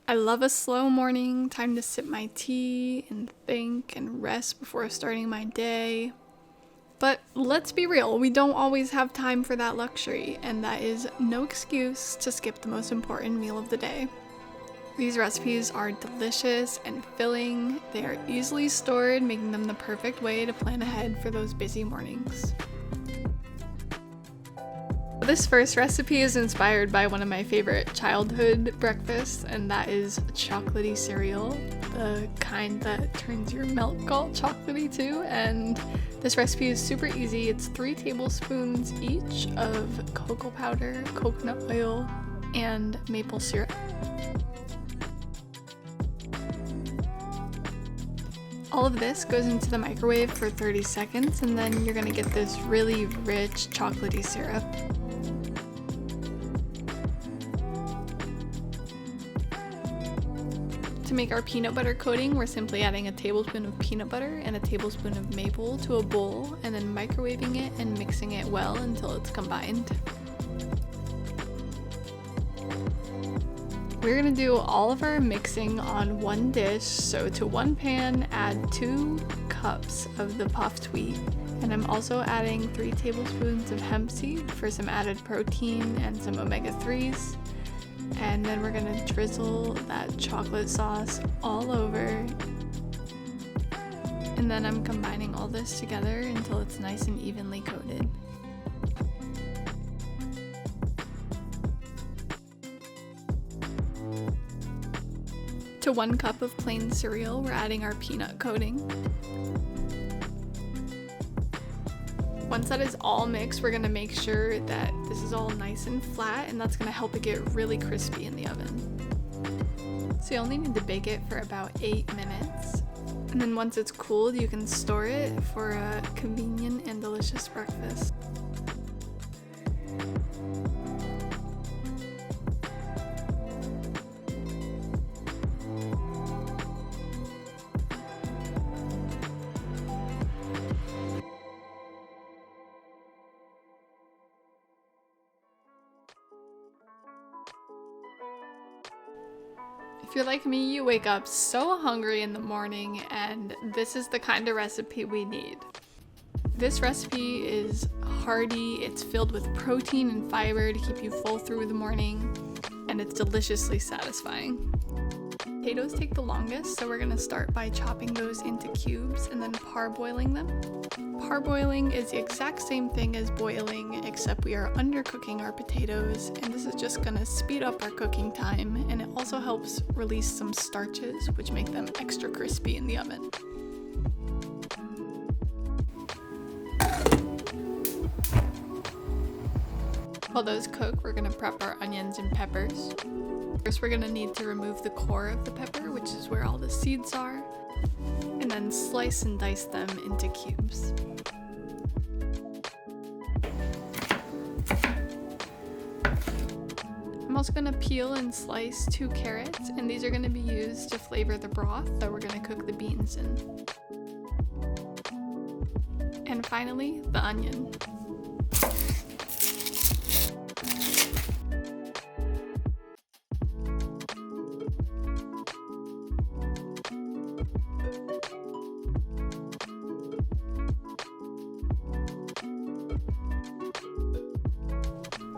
I love a slow morning, time to sip my tea and think and rest before starting my day. But let's be real, we don't always have time for that luxury, and that is no excuse to skip the most important meal of the day. These recipes are delicious and filling. They are easily stored, making them the perfect way to plan ahead for those busy mornings. This first recipe is inspired by one of my favorite childhood breakfasts, and that is chocolatey cereal, the kind that turns your milk all chocolatey too. And this recipe is super easy. It's 3 tablespoons each of cocoa powder, coconut oil, and maple syrup. All of this goes into the microwave for 30 seconds, and then you're gonna get this really rich chocolatey syrup. To make our peanut butter coating, we're simply adding a tablespoon of peanut butter and a tablespoon of maple to a bowl, and then microwaving it and mixing it well until it's combined. We're gonna do all of our mixing on one dish, so to one pan, add 2 cups of the puffed wheat, and I'm also adding 3 tablespoons of hemp seed for some added protein and some omega-3s. And then we're gonna drizzle that chocolate sauce all over. And then I'm combining all this together until it's nice and evenly coated. To 1 cup of plain cereal, we're adding our peanut coating. Once that is all mixed, we're gonna make sure that this is all nice and flat, and that's gonna help it get really crispy in the oven. So you only need to bake it for about 8 minutes. And then once it's cooled, you can store it for a convenient and delicious breakfast. If you're like me, you wake up so hungry in the morning, and this is the kind of recipe we need. This recipe is hearty, it's filled with protein and fiber to keep you full through the morning, and it's deliciously satisfying. Potatoes take the longest, so we're gonna start by chopping those into cubes and then parboiling them. Parboiling is the exact same thing as boiling, except we are undercooking our potatoes, and this is just gonna speed up our cooking time, and it also helps release some starches, which make them extra crispy in the oven. While those cook, we're gonna prep our onions and peppers. First, we're gonna need to remove the core of the pepper, which is where all the seeds are, and then slice and dice them into cubes. I'm also gonna peel and slice 2 carrots, and these are gonna be used to flavor the broth that we're gonna cook the beans in. And finally, the onion.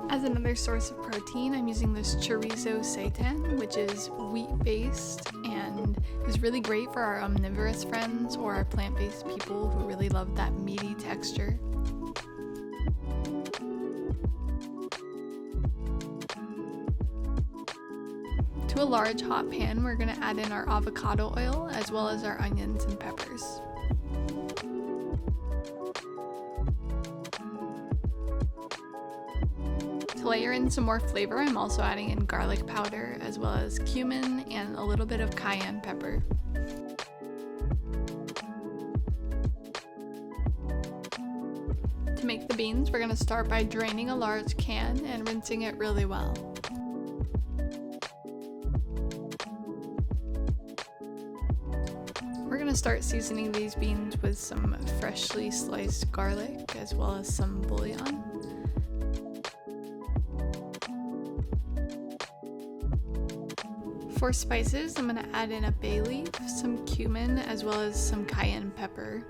As another source of protein, I'm using this chorizo seitan, which is wheat-based and is really great for our omnivorous friends or our plant-based people who really love that meaty texture. To a large hot pan, we're going to add in our avocado oil as well as our onions and peppers. To layer in some more flavor, I'm also adding in garlic powder as well as cumin and a little bit of cayenne pepper. To make the beans, we're going to start by draining a large can and rinsing it really well. We're going to start seasoning these beans with some freshly sliced garlic as well as some bouillon. For spices, I'm gonna add in a bay leaf, some cumin, as well as some cayenne pepper.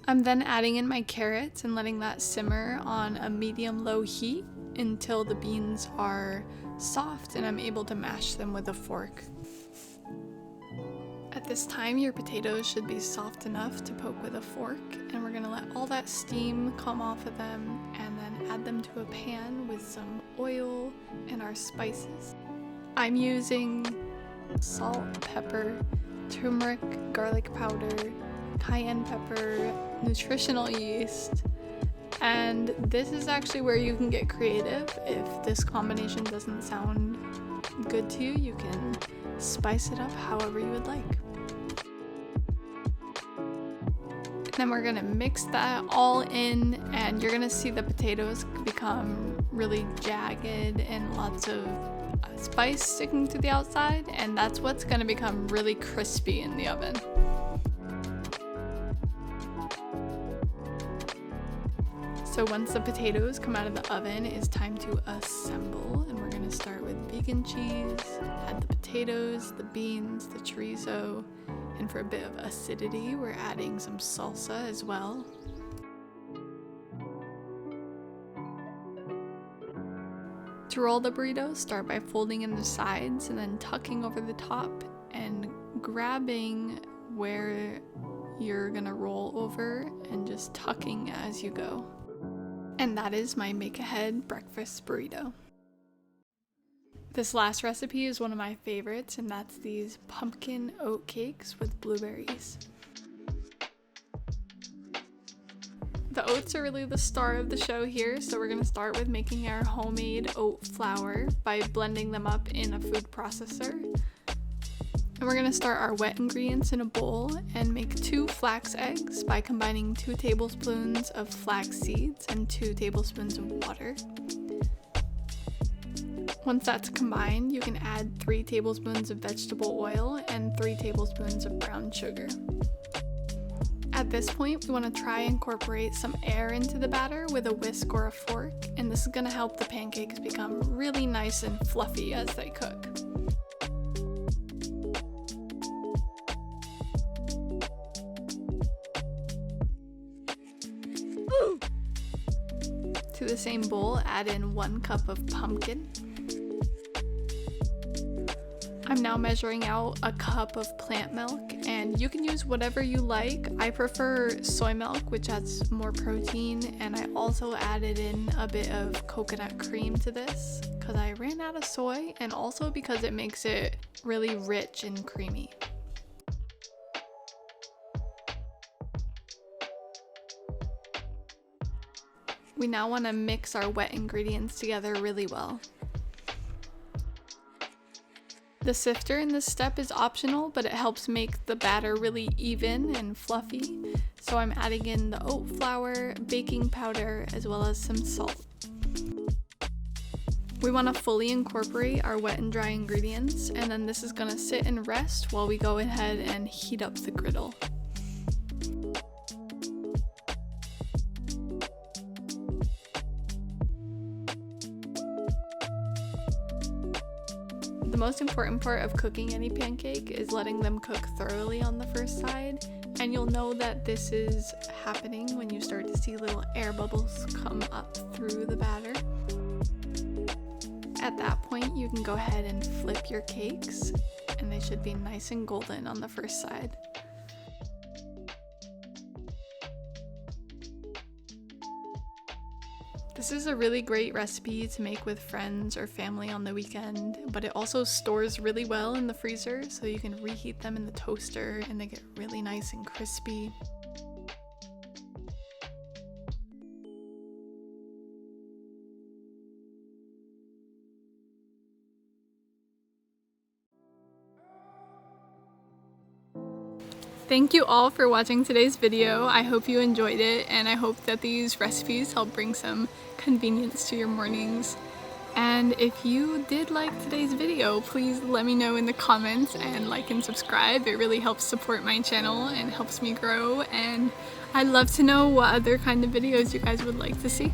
I'm then adding in my carrots and letting that simmer on a medium-low heat until the beans are soft and I'm able to mash them with a fork. At this time, your potatoes should be soft enough to poke with a fork, and we're gonna let all that steam come off of them and then add them to a pan with some oil and our spices. I'm using salt, pepper, turmeric, garlic powder, cayenne pepper, nutritional yeast, and this is actually where you can get creative. If this combination doesn't sound good to you, you can spice it up however you would like. Then we're gonna mix that all in, and you're gonna see the potatoes become really jagged and lots of spice sticking to the outside, and that's what's gonna become really crispy in the oven. So once the potatoes come out of the oven, it's time to assemble, and we're gonna start with vegan cheese, add the potatoes, the beans, the chorizo, and for a bit of acidity, we're adding some salsa as well. To roll the burrito, start by folding in the sides and then tucking over the top and grabbing where you're gonna roll over and just tucking as you go. And that is my make-ahead breakfast burrito. This last recipe is one of my favorites, and that's these pumpkin oat cakes with blueberries. The oats are really the star of the show here, so we're going to start with making our homemade oat flour by blending them up in a food processor. And we're going to start our wet ingredients in a bowl and make 2 flax eggs by combining 2 tablespoons of flax seeds and 2 tablespoons of water. Once that's combined, you can add 3 tablespoons of vegetable oil and 3 tablespoons of brown sugar. At this point, we want to try and incorporate some air into the batter with a whisk or a fork, and this is going to help the pancakes become really nice and fluffy as they cook. To the same bowl, add in 1 cup of pumpkin. I'm now measuring out a cup of plant milk, and you can use whatever you like. I prefer soy milk, which has more protein, and I also added in a bit of coconut cream to this because I ran out of soy, and also because it makes it really rich and creamy. We now want to mix our wet ingredients together really well. The sifter in this step is optional, but it helps make the batter really even and fluffy. So I'm adding in the oat flour, baking powder, as well as some salt. We want to fully incorporate our wet and dry ingredients, and then this is going to sit and rest while we go ahead and heat up the griddle. The most important part of cooking any pancake is letting them cook thoroughly on the first side, and you'll know that this is happening when you start to see little air bubbles come up through the batter. At that point, you can go ahead and flip your cakes, and they should be nice and golden on the first side. This is a really great recipe to make with friends or family on the weekend, but it also stores really well in the freezer, so you can reheat them in the toaster and they get really nice and crispy. Thank you all for watching today's video. I hope you enjoyed it, and I hope that these recipes help bring some convenience to your mornings. And if you did like today's video, please let me know in the comments and like and subscribe. It really helps support my channel and helps me grow, and I'd love to know what other kind of videos you guys would like to see.